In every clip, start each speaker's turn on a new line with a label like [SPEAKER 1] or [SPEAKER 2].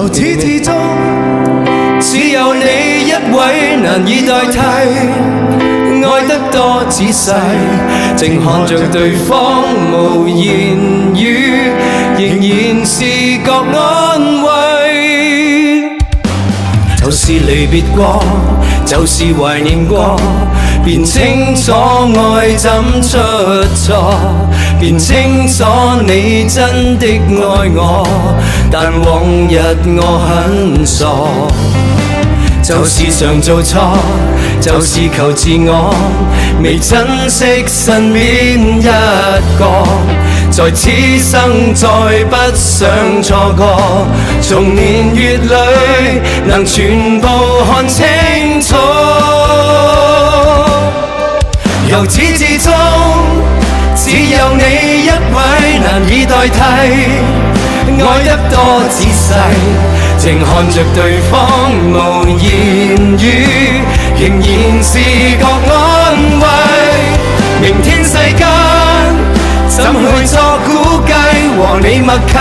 [SPEAKER 1] 由始至終，只有你一位難以代替，愛得多仔細，靜看着對方無言語，仍然是覺安慰。就是離別過，就是懷念過，便清楚愛怎出錯，便清楚你真的愛我，但往日我很傻。就是常做錯，就是求自我，未珍惜身邊一個，在此生再不想錯過，從年月裏能全部看清楚，由始至終只有你一位難以代替，愛得多仔細，靜看着對方無言語，仍然是覺安慰。明天世間怎去作估計和你默契，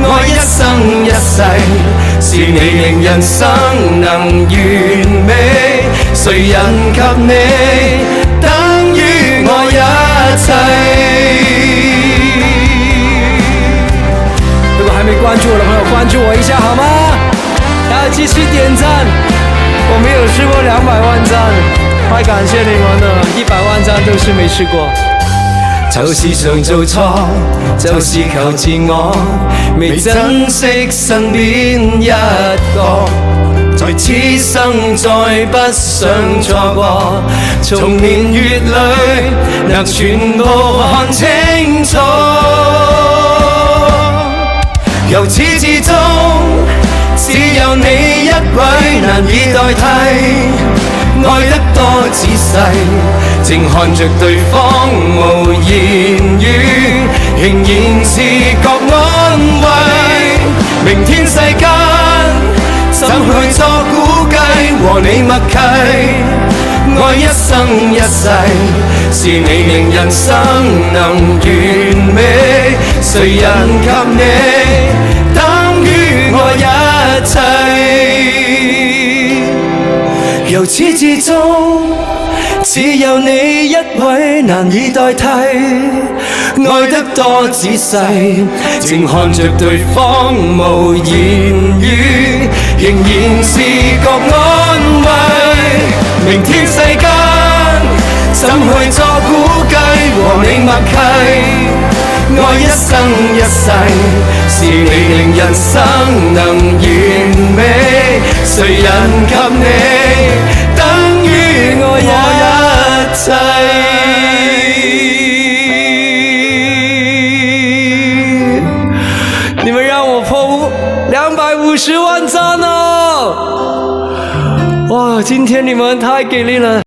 [SPEAKER 1] 愛一生一世，是你令人生能完美，誰人及你等於我一切。如果還沒關注我的朋友，關注我一下好嗎？還要繼續點讚，我沒有試過200萬讚，太感謝你們了，100萬讚都是沒試過。就是常做錯，就是求自我，未珍惜身邊一個，在此生再不想錯過，從年月裏能全部看清楚，由始至終只有你一位難以代替，愛得多仔細，靜看着對方無言語，仍然是覺安慰。明天世間怎去作估計和你默契，愛一生一世，是你令人生能完美，誰人及你等於我一切，由始至終只有你一位難以代替，愛得多仔細，靜看着對方無言語，仍然是覺安慰。明天世間怎去作估計和你默契，愛一生一世，是你令人生能完美，誰人及你等於我一切。你們讓我破250萬讚哦！哇，今天你們太給力了。